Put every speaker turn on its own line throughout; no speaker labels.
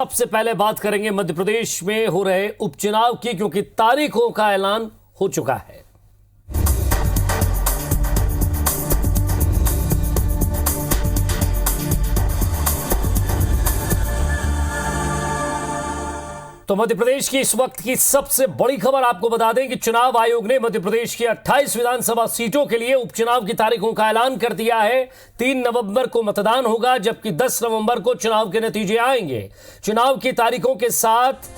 सबसे पहले बात करेंगे मध्य प्रदेश में हो रहे उपचुनाव की, क्योंकि तारीखों का ऐलान हो चुका है। तो मध्य प्रदेश की इस वक्त की सबसे बड़ी खबर आपको बता दें कि चुनाव आयोग ने मध्य प्रदेश की 28 विधानसभा सीटों के लिए उपचुनाव की तारीखों का ऐलान कर दिया है। 3 नवंबर को मतदान होगा, जबकि 10 नवंबर को चुनाव के नतीजे आएंगे। चुनाव की तारीखों के साथ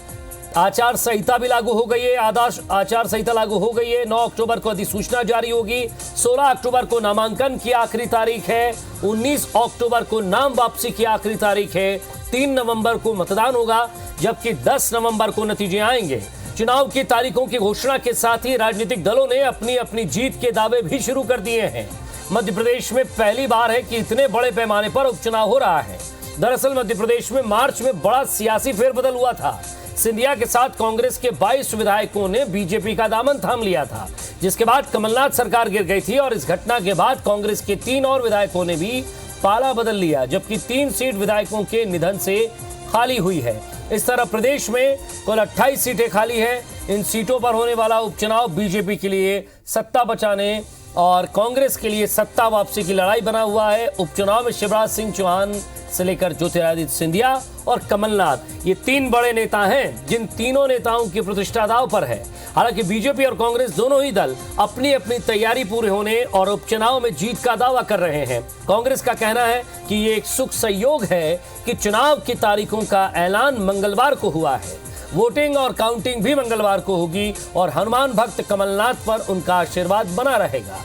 आचार संहिता भी लागू हो गई है। आदर्श आचार संहिता लागू हो गई है। 9 अक्टूबर को अधिसूचना जारी होगी। 16 अक्टूबर को नामांकन की आखिरी तारीख है। 19 अक्टूबर को नाम वापसी की आखिरी तारीख है। 3 नवंबर को मतदान होगा, जबकि 10 नवंबर को नतीजे आएंगे। चुनाव की तारीखों की घोषणा के साथ ही राजनीतिक दलों ने अपनी अपनी जीत के दावे भी शुरू कर दिए हैं। मध्य प्रदेश में पहली बार है कि इतने बड़े पैमाने पर उपचुनाव हो रहा है। दरअसल मध्य प्रदेश में मार्च में बड़ा सियासी फेरबदल हुआ था। सिंधिया के साथ कांग्रेस के 22 विधायकों ने बीजेपी का दामन थाम लिया था, जिसके बाद कमलनाथ सरकार गिर गई थी और इस घटना के बाद कांग्रेस के 3 और विधायकों ने भी पाला बदल लिया, जबकि 3 सीट विधायकों के निधन से खाली हुई है। इस तरह प्रदेश में कुल 28 सीटें खाली हैं। इन सीटों पर होने वाला उपचुनाव बीजेपी के लिए सत्ता बचाने और कांग्रेस के लिए सत्ता वापसी की लड़ाई बना हुआ है। उपचुनाव में शिवराज सिंह चौहान से लेकर ज्योतिरादित्य सिंधिया और कमलनाथ, ये 3 बड़े नेता हैं, जिन तीनों नेताओं की प्रतिष्ठा दांव पर है। हालांकि बीजेपी और कांग्रेस दोनों ही दल अपनी अपनी तैयारी पूरे होने और उपचुनाव में जीत का दावा कर रहे हैं। कांग्रेस का कहना है कि ये एक सुख संयोग है कि चुनाव की तारीखों का ऐलान मंगलवार को हुआ है। वोटिंग और काउंटिंग भी मंगलवार को होगी और हनुमान भक्त कमलनाथ पर उनका आशीर्वाद बना रहेगा।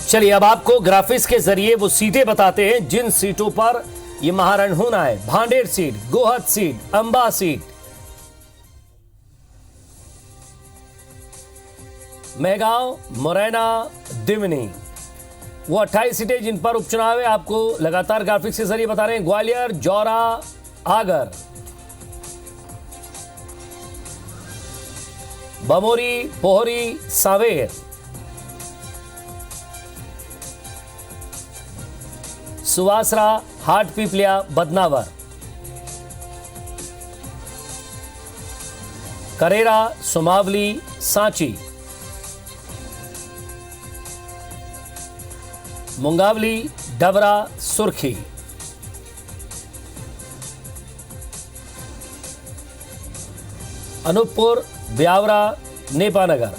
चलिए अब आपको ग्राफिक्स के जरिए वो सीटें बताते हैं जिन सीटों पर ये महारण होना है। Bhander seat, Gohad seat, Ambah seat, Mehgaon, Morena, Dimani, वो 28 सीटें जिन पर उपचुनाव है। आपको लगातार ग्राफिक्स के जरिए बता रहे हैं। ग्वालियर, जौरा, आगर, बमोरी, पोहरी, सांवेर, सुवासरा, हाट पीपलिया, बदनावर, करेरा, सुमावली, सांची, मुंगावली, डबरा, सुर्खी, अनूपपुर, ब्यावरा, नेपानगर,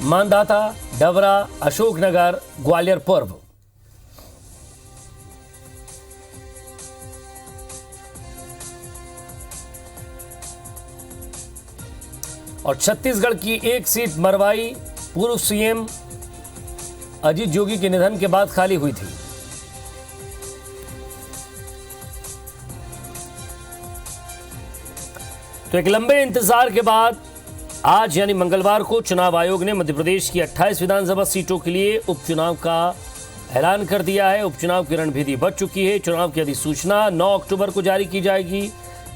मानदाता, डबरा, अशोकनगर, ग्वालियर पूर्व। और छत्तीसगढ़ की एक सीट मरवाई पूर्व सीएम अजीत जोगी के निधन के बाद खाली हुई थी। तो एक लंबे इंतजार के बाद आज यानी मंगलवार को चुनाव आयोग ने मध्य प्रदेश की 28 विधानसभा सीटों के लिए उपचुनाव का ऐलान कर दिया है। उपचुनाव की रणभेदी बच चुकी है। चुनाव की अधिसूचना 9 अक्टूबर को जारी की जाएगी।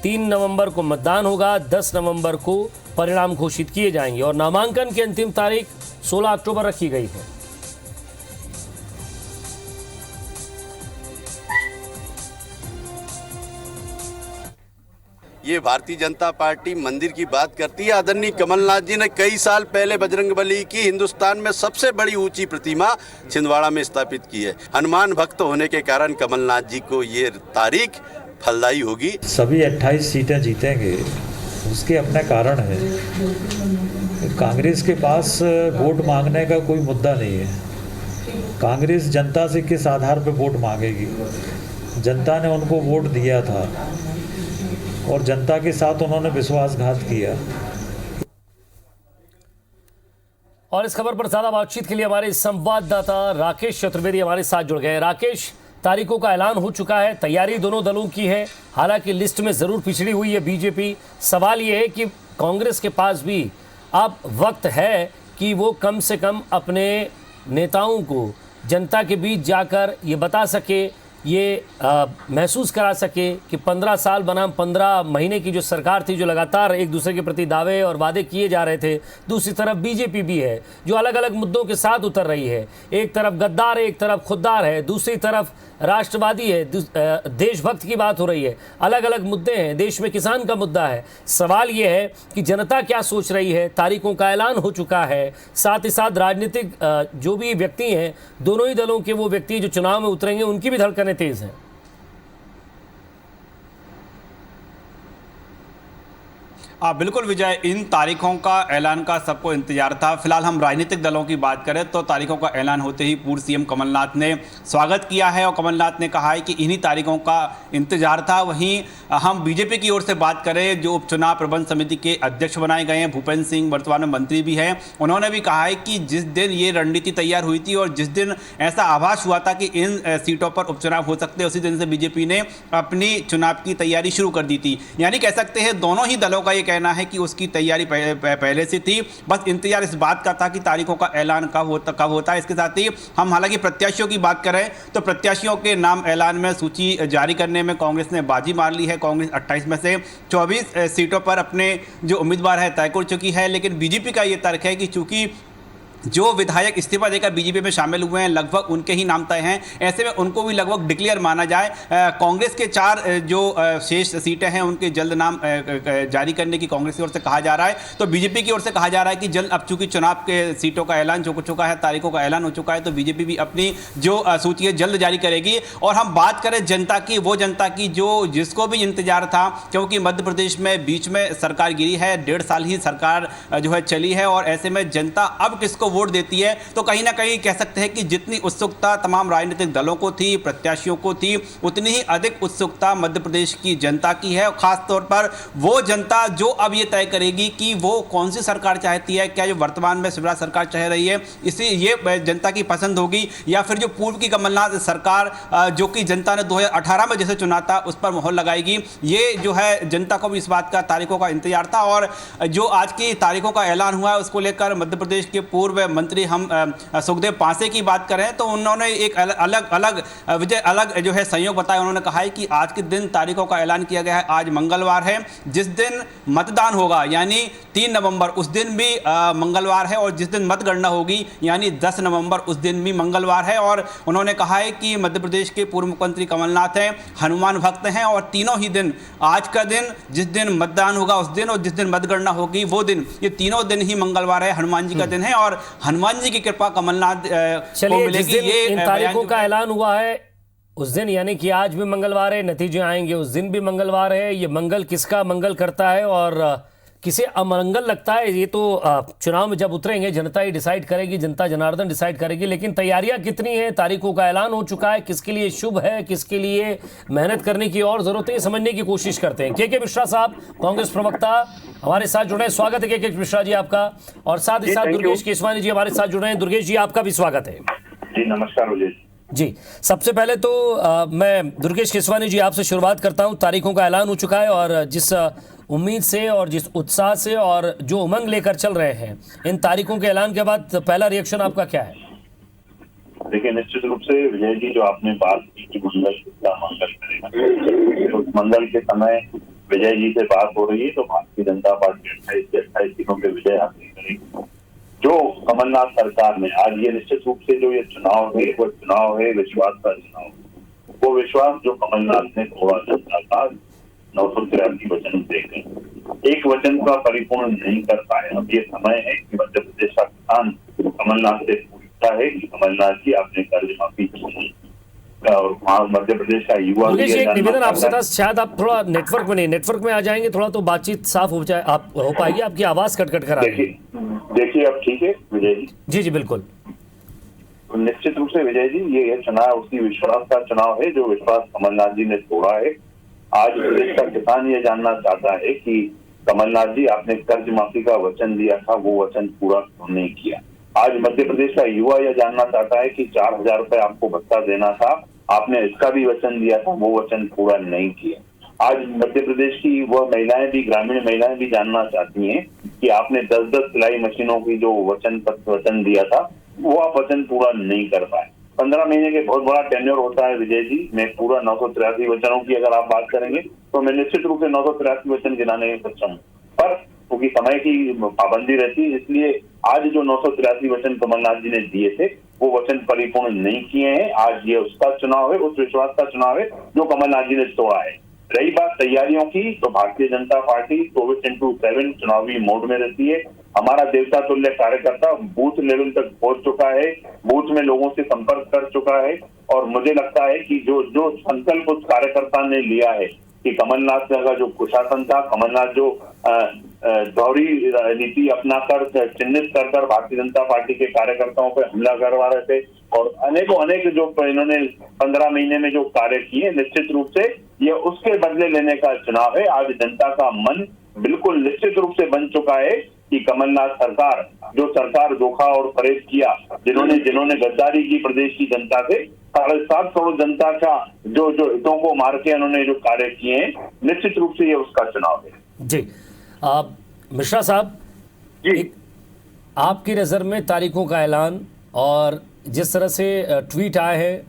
3 नवंबर को मतदान होगा। 10 नवंबर को परिणाम घोषित किए जाएंगे और नामांकन की अंतिम तारीख 16 अक्टूबर रखी गई है।
ये भारतीय जनता पार्टी मंदिर की बात करती है। आदरणीय कमलनाथ जी ने कई साल पहले बजरंगबली की हिंदुस्तान में सबसे बड़ी ऊंची प्रतिमा छिंदवाड़ा में स्थापित की है। हनुमान भक्त होने के कारण कमलनाथ जी को ये तारीख फलदायी होगी।
सभी 28 सीटें जीतेंगे, उसके अपने कारण है। कांग्रेस के पास वोट मांगने का कोई मुद्दा नहीं है। कांग्रेस जनता से किस आधार पर वोट मांगेगी? जनता ने उनको वोट दिया था और जनता के साथ उन्होंने विश्वासघात किया।
और इस खबर पर ज्यादा बातचीत के लिए हमारे संवाददाता राकेश चतुर्वेदी हमारे साथ जुड़ गए। राकेश, तारीखों का ऐलान हो चुका है, तैयारी दोनों दलों की है, हालांकि लिस्ट में जरूर पिछड़ी हुई है बीजेपी। सवाल यह है कि कांग्रेस के पास भी अब वक्त है कि वो कम से कम अपने नेताओं को जनता के बीच जाकर ये बता सके ये महसूस करा सके कि 15 साल बनाम 15 महीने की जो सरकार थी, जो लगातार एक दूसरे के प्रति दावे और वादे किए जा रहे थे। दूसरी तरफ बीजेपी भी है जो अलग अलग मुद्दों के साथ उतर रही है। एक तरफ गद्दार है, एक तरफ खुददार है, दूसरी तरफ राष्ट्रवादी है, देशभक्त की बात हो रही है। अलग अलग मुद्दे हैं, देश में किसान का मुद्दा है। सवाल ये है कि जनता क्या सोच रही है। तारीखों का ऐलान हो चुका है, साथ ही साथ राजनीतिक जो भी व्यक्ति हैं, दोनों ही दलों के वो व्यक्ति जो चुनाव में उतरेंगे, उनकी भी धड़कनें तेज हैं।
बिल्कुल विजय, इन तारीखों का ऐलान का सबको इंतजार था। फिलहाल हम राजनीतिक दलों की बात करें तो तारीखों का ऐलान होते ही पूर्व सीएम कमलनाथ ने स्वागत किया है और कमलनाथ ने कहा है कि इन्हीं तारीखों का इंतजार था। वहीं हम बीजेपी की ओर से बात करें, जो उपचुनाव प्रबंध समिति के अध्यक्ष बनाए गए हैं भूपेंद्र सिंह, वर्तमान में मंत्री भी हैं, उन्होंने भी कहा है कि जिस दिन ये रणनीति तैयार हुई थी और जिस दिन ऐसा आभास हुआ था कि इन सीटों पर उपचुनाव हो सकते हैं, उसी दिन से बीजेपी ने अपनी चुनाव की तैयारी शुरू कर दी थी। यानी कह सकते हैं दोनों ही दलों का ये कहना है कि उसकी तैयारी पहले से थी, बस इंतजार इस बात का था कि तारीखों का ऐलान कब होता है। इसके साथ ही हम हालांकि प्रत्याशियों की बात करें तो प्रत्याशियों के नाम ऐलान में सूची जारी करने में कांग्रेस ने बाजी मार ली है। कांग्रेस 28 में से 24 सीटों पर अपने जो उम्मीदवार है तय कर चुकी है, लेकिन बीजेपी का ये तर्क है कि चूंकि जो विधायक इस्तीफा देकर बीजेपी में शामिल हुए हैं लगभग उनके ही नाम तय हैं, ऐसे में उनको भी लगभग डिक्लेयर माना जाए। कांग्रेस के 4 जो शेष सीटें हैं उनके जल्द नाम जारी करने की कांग्रेस की ओर से कहा जा रहा है, तो बीजेपी की ओर से कहा जा रहा है कि जल्द, अब चूंकि चुनाव के सीटों का ऐलान हो चुका है, तारीखों का ऐलान हो चुका है, तो बीजेपी भी अपनी जो सूची है जल्द जारी करेगी। और हम बात करें जनता की, वो जनता की जो जिसको भी इंतजार था, क्योंकि मध्य प्रदेश में बीच में सरकार गिरी है, 1.5 साल ही सरकार जो है चली है, और ऐसे में जनता अब किसको वोट देती है, तो कहीं ना कहीं कह सकते हैं कि जितनी उत्सुकता तमाम राजनीतिक दलों को थी, प्रत्याशियों को थी, उतनी ही अधिक उत्सुकता मध्य प्रदेश की जनता की है। और खास तौर पर वो जनता जो अब ये तय करेगी कि वो कौन सी सरकार चाहती है, क्या जो वर्तमान में शिवराज सरकार चाह रही है इसे ये जनता की पसंद होगी, या फिर जो पूर्व की कमलनाथ सरकार जो कि जनता ने 2018 में जैसे चुना था उस पर मोहर लगाएगी। ये जो है जनता को भी इस बात का, तारीखों का इंतजार था। और जो आज की तारीखों का ऐलान हुआ है उसको लेकर मध्य प्रदेश के पूर्व मंत्री हम सुखदेव पांसे की बात करें तो उन्होंने एक अलग जो है संयोग बताया। उन्होंने कहा है कि आज के दिन तारीखों का ऐलान किया गया है, आज मंगलवार है, जिस दिन मतदान होगा यानी 3 नवंबर उस दिन भी मंगलवार है, और जिस दिन मतगणना होगी यानी 10 नवंबर उस दिन भी मंगलवार है। और उन्होंने कहा है कि मध्य प्रदेश के पूर्व मुख्यमंत्री कमलनाथ हैं, हनुमान भक्त हैं, और तीनों ही दिन, आज का दिन, जिस दिन मतदान होगा उस दिन, और जिस दिन मतगणना होगी वो दिन, ये तीनों दिन ही मंगलवार है, हनुमान जी का दिन है, और हनुमान जी की कृपा कमलनाथ को मिलेगी। ये
इन तारीखों का ऐलान हुआ है उस दिन, यानी कि आज भी मंगलवार है, नतीजे आएंगे उस दिन भी मंगलवार है। ये मंगल किसका मंगल करता है और किसे अमंगल लगता है, ये तो चुनाव में जब उतरेंगे जनता ही डिसाइड करेगी, जनता जनार्दन डिसाइड करेगी। लेकिन तैयारियां कितनी हैं, तारीखों का ऐलान हो चुका है, किसके लिए शुभ है, किसके लिए मेहनत करने की और जरूरत है, समझने की कोशिश करते हैं। के मिश्रा साहब, कांग्रेस प्रवक्ता हमारे साथ जुड़े हैं, स्वागत है के मिश्रा जी आपका। और साथ ही साथ दुर्गेश केसवानी जी हमारे साथ जुड़े हैं। दुर्गेश जी आपका भी स्वागत है।
जी नमस्कार विजय
जी। सबसे पहले तो मैं दुर्गेश केसवानी जी आपसे शुरुआत करता हूं। तारीखों का ऐलान हो चुका है और जिस उम्मीद से और जिस उत्साह से और जो उमंग लेकर चल रहे हैं, इन तारीखों के ऐलान के बाद पहला रिएक्शन आपका क्या है?
देखिए, निश्चित रूप से विजय जी जो आपने बात की कि मंगल करेगा, उस मंगल के समय विजय जी से बात हो रही है तो भारतीय जनता पार्टी 28 सीटों पे विजय हासिल करेगी। जो कमलनाथ सरकार ने आज ये निश्चित रूप से जो ये चुनाव है वो चुनाव है विश्वास का चुनाव, वो विश्वास जो कमलनाथ ने थोड़ा जनता का 983 वचन देकर एक वचन का परिपूर्ण नहीं कर पाए। अब ये समय है कि मध्य प्रदेश का किसान कमलनाथ से पूछता है कि कमलनाथ जी आपने कर्ज माफी की, और वहाँ मध्य प्रदेश का युवा
एक निवेदन आपसे था, शायद आप थोड़ा नेटवर्क में नहीं, नेटवर्क में आ जाएंगे थोड़ा तो बातचीत साफ हो जाए, आप हो पाएगी, आपकी आवाज कट कर आ रही है।
देखिए अब ठीक है विजय जी? जी
जी बिल्कुल।
निश्चित रूप से विजय जी ये चुनाव उसी विश्वास का चुनाव है जो विश्वास कमलनाथ जी ने तोड़ा है। आज प्रदेश का किसान ये जानना चाहता है कि कमलनाथ जी आपने कर्ज माफी का वचन दिया था, वो वचन पूरा क्यों नहीं किया। आज मध्य प्रदेश का युवा यह जानना चाहता है कि 4000 रुपए आपको भत्ता देना था, आपने इसका भी वचन दिया था, वो वचन पूरा नहीं किया। आज मध्य प्रदेश की वह महिलाएं भी, ग्रामीण महिलाएं भी जानना चाहती हैं कि आपने 10-10 सिलाई मशीनों की जो वचन दिया था वो आप वचन पूरा नहीं कर पाए। 15 महीने के बहुत बड़ा टेन्योर होता है विजय जी। मैं पूरा 983 वचनों की अगर आप बात करेंगे तो मैं निश्चित रूप से 983 वचन गिनाने में सक्षम हूँ, पर क्योंकि समय की पाबंदी रहती है इसलिए आज जो 983 वचन कमलनाथ जी ने दिए थे वो वचन परिपूर्ण नहीं किए हैं। आज ये उसका चुनाव है, उस विश्वास का चुनाव है जो कमलनाथ जी ने तोड़ा है। रही बात तैयारियों की, तो भारतीय जनता पार्टी 24/7 चुनावी मोड में रहती है। हमारा देवता तुल्य कार्यकर्ता बूथ लेवल तक पहुंच चुका है, बूथ में लोगों से संपर्क कर चुका है, और मुझे लगता है कि जो संकल्प उस कार्यकर्ता ने लिया है कि कमलनाथ का जो कुशासन था, कमलनाथ जो दोहरी नीति अपनाकर चिन्हित कर भारतीय जनता पार्टी के कार्यकर्ताओं पर हमला करवा रहे थे, और अनेक जो इन्होंने 15 महीने में जो कार्य किए, निश्चित रूप से ये उसके बदले लेने का चुनाव है। आज जनता का मन बिल्कुल निश्चित रूप से बन चुका है कि कमलनाथ सरकार, जो सरकार धोखा और फरेब किया, जिन्होंने गद्दारी की प्रदेश की जनता से, 7.5 करोड़ जनता का जो हितों को मार के उन्होंने जो कार्य किए हैं, निश्चित रूप से ये उसका चुनाव है।
जी मिश्रा साहब जी, आपकी नज़र में तारीखों का ऐलान और जिस तरह से ट्वीट आए हैं,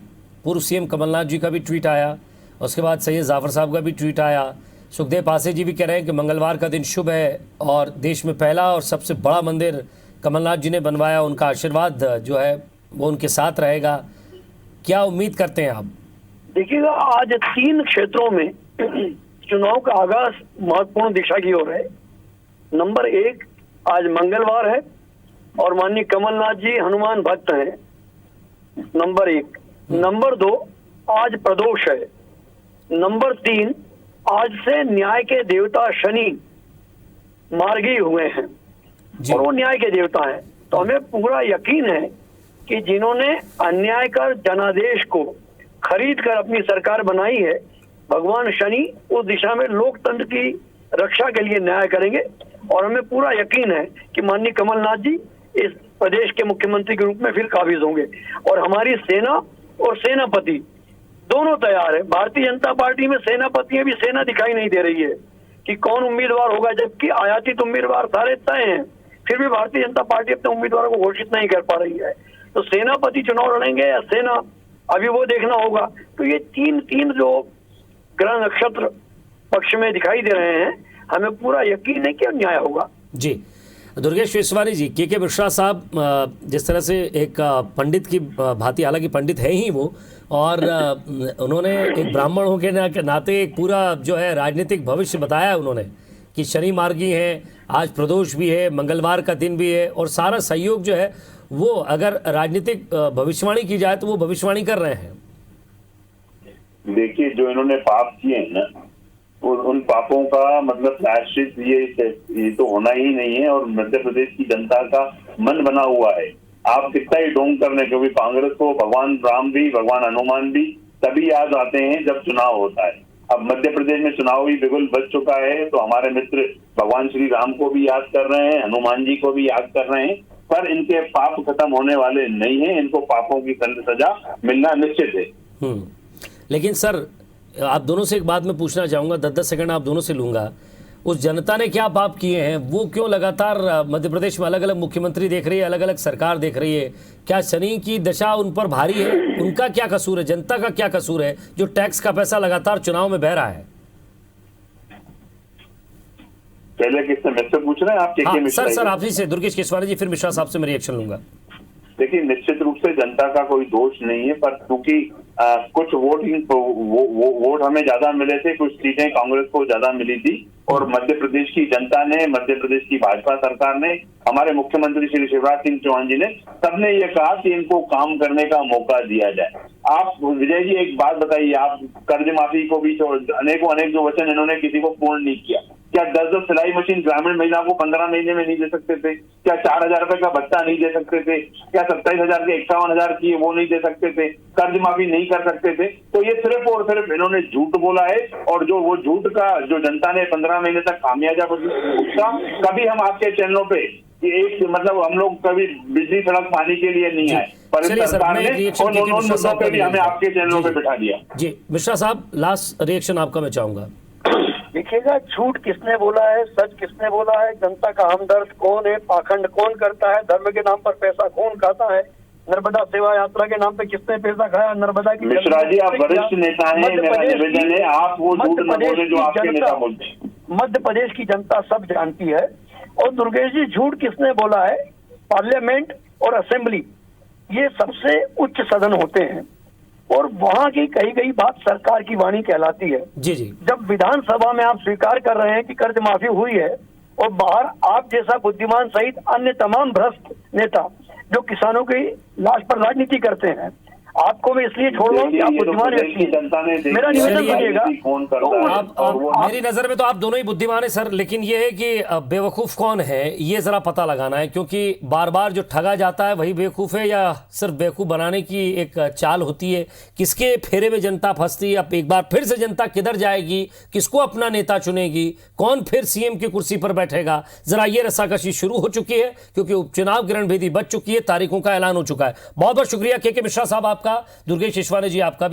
पूर्व सीएम कमलनाथ जी का भी ट्वीट आया, उसके बाद सैयद जाफर साहब का भी ट्वीट आया, सुखदेव पासे जी भी कह रहे हैं कि मंगलवार का दिन शुभ है और देश में पहला और सबसे बड़ा मंदिर कमलनाथ जी ने बनवाया, उनका आशीर्वाद जो है वो उनके साथ रहेगा। क्या उम्मीद करते हैं आप?
देखिएगा, आज 3 क्षेत्रों में चुनाव का आगाज महत्वपूर्ण दिशा की ओर है। नंबर 1, आज मंगलवार है और माननीय कमलनाथ जी हनुमान भक्त हैं, नंबर 1। नंबर 2, आज प्रदोष है। नंबर 3, आज से न्याय के देवता शनि मार्गी हुए हैं और वो न्याय के देवता हैं। तो हमें पूरा यकीन है कि जिन्होंने अन्याय कर जनादेश को खरीद कर अपनी सरकार बनाई है, भगवान शनि उस दिशा में लोकतंत्र की रक्षा के लिए न्याय करेंगे। और हमें पूरा यकीन है कि माननीय कमलनाथ जी इस प्रदेश के मुख्यमंत्री के रूप में फिर काबिज होंगे। और हमारी सेना और सेनापति दोनों तैयार है। भारतीय जनता पार्टी में सेनापतियां भी सेना दिखाई नहीं दे रही है कि कौन उम्मीदवार होगा, जबकि आयातित उम्मीदवार सारे तय हैं, फिर भी भारतीय जनता पार्टी अपने उम्मीदवारों को घोषित नहीं कर पा रही है। तो सेनापति चुनाव लड़ेंगे या सेना, अभी वो देखना होगा। तो ये तीन जो ग्रह नक्षत्र पक्ष में दिखाई दे रहे हैं, हमें पूरा यकीन है कि न्याय होगा।
जी, दुर्गेश वेशवानी जी, के मिश्रा साहब जिस तरह से एक पंडित की भांति, हालांकि पंडित है ही वो, और उन्होंने एक ब्राह्मण होने के नाते एक पूरा जो है राजनीतिक भविष्य बताया उन्होंने कि शनि मार्गी है, आज प्रदोष भी है, मंगलवार का दिन भी है, और सारा सहयोग जो है वो अगर राजनीतिक भविष्यवाणी की जाए तो वो भविष्यवाणी कर रहे हैं।
देखिए, जो इन्होंने पाप किए हैं ना, उन पापों का मतलब प्रायश्चित ये तो होना ही नहीं है। और मध्य प्रदेश की जनता का मन बना हुआ है। आप कितना ही ढोंग कर लें, क्योंकि कांग्रेस को भगवान राम भी, भगवान हनुमान भी तभी याद आते हैं जब चुनाव होता है। अब मध्य प्रदेश में चुनावी बिगुल बच चुका है, तो हमारे मित्र भगवान श्री राम को भी याद कर रहे हैं, हनुमान जी को भी याद कर रहे हैं, पर इनके पाप खत्म होने वाले नहीं है। इनको पापों की सजा मिलना निश्चित है।
लेकिन सर, आप दोनों से एक बात मैं पूछना चाहूँगा, 10-10 सेकंड आप दोनों से लूँगा। उस जनता ने क्या पाप किए हैं, वो क्यों लगातार मध्य प्रदेश में अलग अलग मुख्यमंत्री देख रही है, अलग अलग सरकार देख रही है? क्या शनि की दशा उन पर भारी है? उनका क्या कसूर है, जनता का क्या कसूर है जो टैक्स का पैसा लगातार चुनाव में बह रहा है?
पहले किससे, मुझसे पूछ रहे हैं आप?
हाँ, सर आप ही से, दुर्गेश केसवानी जी, फिर मिश्रा साहब से मैं रिएक्शन लूंगा।
देखिए, निश्चित रूप से जनता का कोई दोष नहीं है, पर क्योंकि कुछ वोट हमें ज्यादा मिले थे, कुछ सीटें कांग्रेस को ज्यादा मिली थी, और मध्य प्रदेश की जनता ने, मध्य प्रदेश की भाजपा सरकार ने, हमारे मुख्यमंत्री श्री शिवराज सिंह चौहान जी ने, सबने ये कहा कि इनको काम करने का मौका दिया जाए। आप विजय जी एक बात बताइए, आप कर्ज माफी को भी अनेक जो वचन इन्होंने किसी को पूर्ण नहीं किया। क्या 10 सिलाई मशीन ग्रामीण महिला को 15 महीने में नहीं दे सकते थे? क्या 4000 रुपए का भत्ता नहीं दे सकते थे? क्या 27,000 के 51,000 की वो नहीं दे सकते थे? कर्ज माफी नहीं कर सकते थे? तो ये सिर्फ और सिर्फ इन्होंने झूठ बोला है, और जो वो झूठ का जो जनता ने 15 महीने तक खामियाजा भुगता। कभी हम आपके चैनलों पे एक मतलब हम लोग कभी बिजली सड़क पानी के लिए नहीं आए, पर इस सरकार ने उन मुद्दों पे भी हमें आपके चैनलों पे बिठा दिया।
जी मिश्रा साहब, लास्ट रिएक्शन आपका मैं चाहूंगा।
देखिएगा, झूठ किसने बोला है, सच किसने बोला है, जनता का हमदर्द कौन है, पाखंड कौन करता है, धर्म के नाम पर पैसा कौन खाता है, नर्मदा सेवा यात्रा के नाम पे किसने पैसा खाया, नर्मदा की
मिश्रा जी आप वरिष्ठ नेता हैं, मेरा निवेदन है आप वो झूठ न बोले जो आपके नेता बोलते हैं।
मध्य प्रदेश की जनता सब जानती है। और दुर्गेश जी झूठ किसने बोला है, पार्लियामेंट और असेंबली ये सबसे उच्च सदन होते हैं और वहां की कही गई बात सरकार की वाणी कहलाती है।
जी जी
जब विधानसभा में आप स्वीकार कर रहे हैं कि कर्ज माफी हुई है और बाहर आप जैसा बुद्धिमान सहित अन्य तमाम भ्रष्ट नेता जो किसानों की लाश पर राजनीति करते हैं, आपको मैं इसलिए छोड़ रहा हूँ कि आप बुद्धिमान व्यक्ति हैं। मेरा निवेदन सुनिएगा।
मेरी नजर में तो आप दोनों ही बुद्धिमान है सर, लेकिन ये है कि बेवकूफ कौन है ये जरा पता लगाना है, क्योंकि बार बार जो ठगा जाता है वही बेवकूफ है या सिर्फ बेवकूफ बनाने की एक चाल होती है। किसके फेरे में जनता फंसती है, अब एक बार फिर से जनता किधर जाएगी, किसको अपना नेता चुनेगी, कौन फिर सीएम की कुर्सी पर बैठेगा, जरा ये रस्साकशी शुरू हो चुकी है क्योंकि उपचुनाव की रणभेदी बच चुकी है, तारीखों का ऐलान हो चुका है। बहुत बहुत शुक्रिया के मिश्रा साहब आपका, दुर्गेश ईश्वानी जी आपका भी।